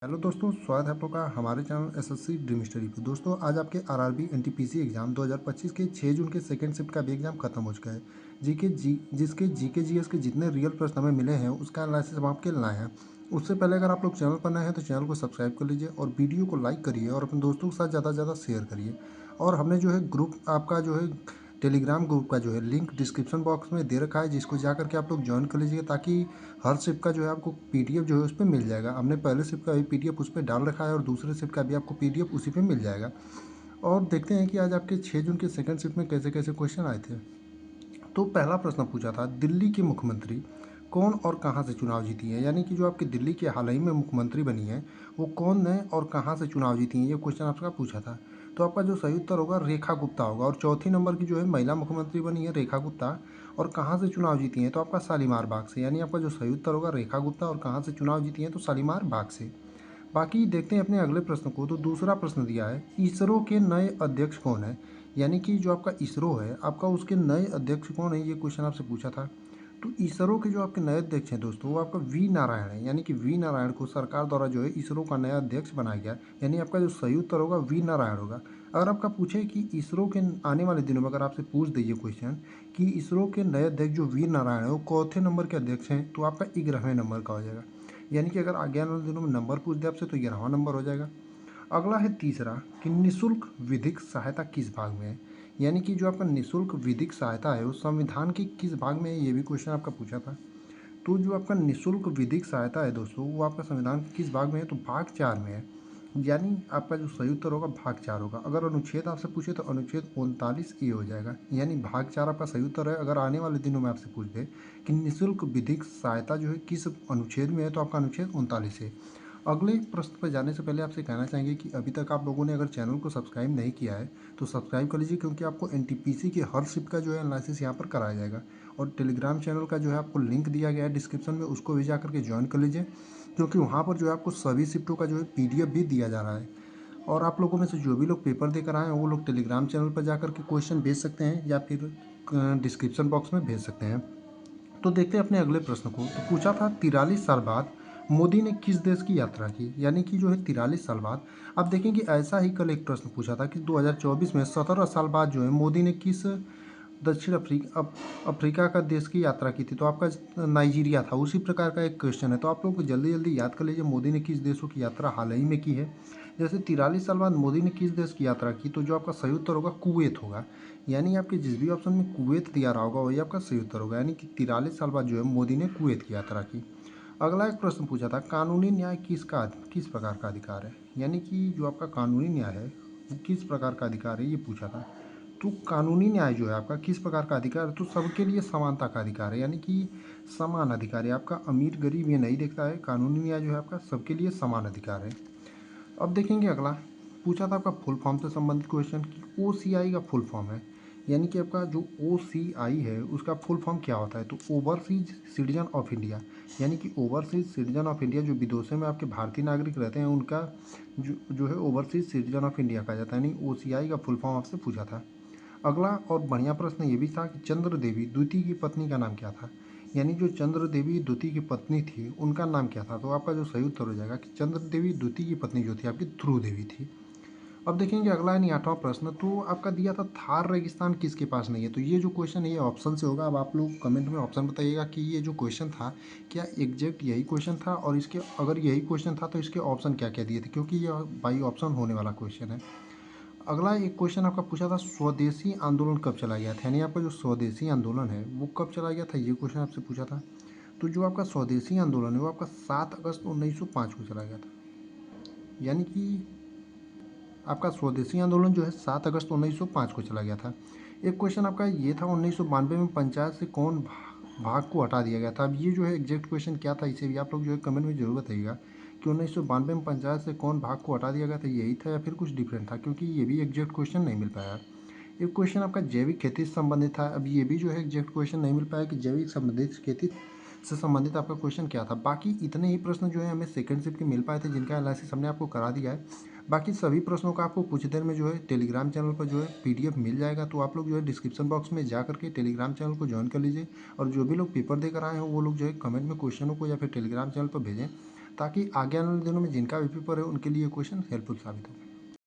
Hello दोस्तों, स्वागत है आप लोग का हमारे चैनल एसएससी ड्रीम स्टडी पे। दोस्तों आज आपके आरआरबी एनटीपीसी एग्जाम 2025 के 6 जून के सेकंड शिफ्ट का भी एग्जाम खत्म हो चुका है। जिसके जीके जीएस के जितने रियल प्रश्न हमें मिले हैं उसका एनालिसिस हम आपके लाए हैं। उससे पहले अगर आप लोग चैनल पर नए हैं तो चैनल को सब्सक्राइब कर लीजिए और वीडियो को लाइक करिए और अपने दोस्तों के साथ ज़्यादा से ज़्यादा शेयर करिए। और हमने जो है ग्रुप आपका जो है टेलीग्राम ग्रुप का जो है लिंक डिस्क्रिप्शन बॉक्स में दे रखा है, जिसको जा करके आप लोग ज्वाइन कर लीजिए ताकि हर शिफ्ट का जो है आपको पीडीएफ जो है उस पर मिल जाएगा। हमने पहले शिफ्ट का भी पीडीएफ उस पर डाल रखा है और दूसरे शिफ्ट का भी आपको पीडीएफ उसी पे मिल जाएगा। और देखते हैं कि आज आपके 6 जून के सेकंड शिफ्ट में कैसे कैसे क्वेश्चन आए थे। तो पहला प्रश्न पूछा था, दिल्ली की मुख्यमंत्री कौन और कहाँ से चुनाव जीती है। यानी कि जो आपकी दिल्ली के हाल ही में मुख्यमंत्री बनी है वो कौन है और कहाँ से चुनाव जीती हैं, ये क्वेश्चन आपका पूछा था। तो आपका जो सही उत्तर होगा रेखा गुप्ता होगा। और चौथी नंबर की जो है महिला मुख्यमंत्री बनी है रेखा गुप्ता, और कहाँ से चुनाव जीती हैं तो आपका शालीमार बाग से। यानी आपका जो सही उत्तर होगा रेखा गुप्ता, और कहाँ से चुनाव जीती हैं तो शालीमार बाग से। बाकी देखते हैं अपने अगले प्रश्न को। तो दूसरा प्रश्न दिया है, इसरो के नए अध्यक्ष कौन है। यानी कि जो आपका इसरो है आपका उसके नए अध्यक्ष कौन है, ये क्वेश्चन आपसे पूछा था। तो इसरो के जो आपके नए अध्यक्ष हैं दोस्तों वो आपका वी नारायण है। यानी कि वी नारायण को सरकार द्वारा जो है इसरो का नया अध्यक्ष बनाया गया। यानी आपका जो सही उत्तर होगा वी नारायण होगा। अगर आपका पूछे कि इसरो के आने वाले दिनों में अगर आपसे पूछ दीजिए क्वेश्चन कि इसरो के नए अध्यक्ष जो वी नारायण है वो चौथे नंबर के अध्यक्ष हैं तो आपका 11वें नंबर का हो जाएगा। यानी कि अगर आगे आने वाले दिनों में नंबर पूछ दे आपसे तो 11वां नंबर हो जाएगा। अगला है तीसरा कि निशुल्क विधिक सहायता किस भाग में है। यानी कि जो आपका निशुल्क विधिक सहायता है वो संविधान के किस भाग में है, ये भी क्वेश्चन आपका पूछा था। तो जो आपका निशुल्क विधिक सहायता है दोस्तों वो आपका संविधान के किस भाग में है तो भाग 4 में है। यानी आपका जो सही उत्तर होगा भाग 4 होगा। अगर अनुच्छेद आपसे पूछे तो अनुच्छेद 39 ए हो जाएगा। यानी भाग 4 आपका सही उत्तर है। अगर आने वाले दिनों में आपसे पूछ दे कि निशुल्क विधिक सहायता जो है किस अनुच्छेद में है तो आपका अनुच्छेद 39 है। अगले प्रश्न पर जाने से पहले आपसे कहना चाहेंगे कि अभी तक आप लोगों ने अगर चैनल को सब्सक्राइब नहीं किया है तो सब्सक्राइब कर लीजिए, क्योंकि आपको एनटीपीसी के हर शिफ्ट का जो है एनालिसिस यहाँ पर कराया जाएगा। और टेलीग्राम चैनल का जो है आपको लिंक दिया गया है डिस्क्रिप्शन में, उसको भी जा करके ज्वाइन कर लीजिए, क्योंकि वहाँ पर जो है आपको सभी शिफ्टों का जो है पीडीएफ भी दिया जा रहा है। और आप लोगों में से जो भी लोग पेपर देकर आए हैं वो लोग टेलीग्राम चैनल पर जा करके क्वेश्चन भेज सकते हैं या फिर डिस्क्रिप्शन बॉक्स में भेज सकते हैं। तो देखते हैं अपने अगले प्रश्न को। तो पूछा था 43 साल बाद मोदी ने किस देश की यात्रा की। यानी कि जो है 43 साल बाद, आप देखें कि ऐसा ही कल एक प्रश्न पूछा था कि 2024 में 17 साल बाद जो है मोदी ने किस दक्षिण अफ्रीका का देश की यात्रा की थी। तो आपका नाइजीरिया था। उसी प्रकार का एक क्वेश्चन है, तो आप लोग जल्दी जल्दी याद कर लीजिए मोदी ने किस देशों की यात्रा हाल ही में की है। जैसे 43 साल बाद मोदी ने किस देश की यात्रा की, तो जो आपका सही उत्तर होगा कुवैत होगा। यानी आपके जिस भी ऑप्शन में कुवैत दिया रहा होगा वही आपका सही उत्तर होगा। यानी कि 43 साल बाद जो है मोदी ने कुवैत की यात्रा की। अगला एक प्रश्न पूछा था, कानूनी न्याय किस प्रकार का अधिकार है। यानी कि जो आपका कानूनी न्याय है वो किस प्रकार का अधिकार है, ये पूछा था। तो कानूनी न्याय जो है आपका किस प्रकार का अधिकार है तो सबके लिए समानता का अधिकार है। यानी कि समान अधिकार है। आपका अमीर गरीब ये नहीं देखता है। कानूनी न्याय जो है आपका सबके लिए समान अधिकार है। अब देखेंगे अगला, पूछा था आपका फुल फॉर्म से संबंधित क्वेश्चन कि ओसीआई का फुल फॉर्म है। यानी कि आपका जो ओसीआई है उसका फुल फॉर्म क्या होता है तो ओवरसीज सिटीजन ऑफ इंडिया। यानी कि ओवरसीज सिटीजन ऑफ इंडिया, जो विदेशों में आपके भारतीय नागरिक रहते हैं उनका जो है ओवरसीज सिटीजन ऑफ इंडिया कहा जाता है। यानी ओसीआई का फुल फॉर्म आपसे पूछा था। अगला और बढ़िया प्रश्न ये भी था कि चंद्र देवी द्वितीय की पत्नी का नाम क्या था। यानी जो चंद्र देवी द्वितीय की पत्नी थी उनका नाम क्या था। तो आपका जो सही उत्तर हो जाएगा कि चंद्र देवी द्वितीय की पत्नी जो थी आपकी ध्रुव देवी थी। अब देखेंगे अगला यानी 8वां प्रश्न। तो आपका दिया था थार रेगिस्तान किसके पास नहीं है। तो ये जो क्वेश्चन है ये ऑप्शन से होगा। अब आप लोग कमेंट में ऑप्शन बताइएगा कि ये जो क्वेश्चन था क्या एग्जैक्ट यही क्वेश्चन था, और इसके अगर यही क्वेश्चन था तो इसके ऑप्शन क्या क्या दिए थे, क्योंकि ये बाई ऑप्शन होने वाला क्वेश्चन है। अगला एक क्वेश्चन आपका पूछा था स्वदेशी आंदोलन कब चला गया था। यानी आपका जो स्वदेशी आंदोलन है वो कब चला गया था, ये क्वेश्चन आपसे पूछा था। तो जो आपका स्वदेशी आंदोलन है वो आपका 7 अगस्त 1905 को चला गया था। यानी कि आपका स्वदेशी आंदोलन जो है 7 अगस्त 1905 को चला गया था। एक क्वेश्चन आपका ये था 1992 में पंचायत से कौन भाग को हटा दिया गया था। अब ये जो है एग्जैक्ट क्वेश्चन क्या था इसे भी आप लोग जो है कमेंट में जरूर बताइएगा कि 1992 में पंचायत से कौन भाग को हटा दिया गया था, यही था या फिर कुछ डिफरेंट था, क्योंकि ये भी एग्जैक्ट क्वेश्चन नहीं मिल पाया। एक क्वेश्चन आपका जैविक खेती से संबंधित था। अब ये भी जो है एग्जैक्ट क्वेश्चन नहीं मिल पाया कि जैविक संबंधित खेती से संबंधित आपका क्वेश्चन क्या था। बाकी इतने ही प्रश्न जो है हमें सेकंड शिफ्ट के मिल पाए थे जिनका एनालिसिस हमने आपको करा दिया है। बाकी सभी प्रश्नों का आपको कुछ देर में जो है टेलीग्राम चैनल पर जो है पीडीएफ मिल जाएगा। तो आप लोग जो है डिस्क्रिप्शन बॉक्स में जा करके टेलीग्राम चैनल को ज्वाइन कर लीजिए। और जो भी लोग पेपर देकर आए हैं वो लोग जो है कमेंट में क्वेश्चनों को या फिर टेलीग्राम चैनल पर भेजें ताकि आगे आने वाले दिनों में जिनका भी पेपर है उनके लिए क्वेश्चन हेल्पफुल साबित हो।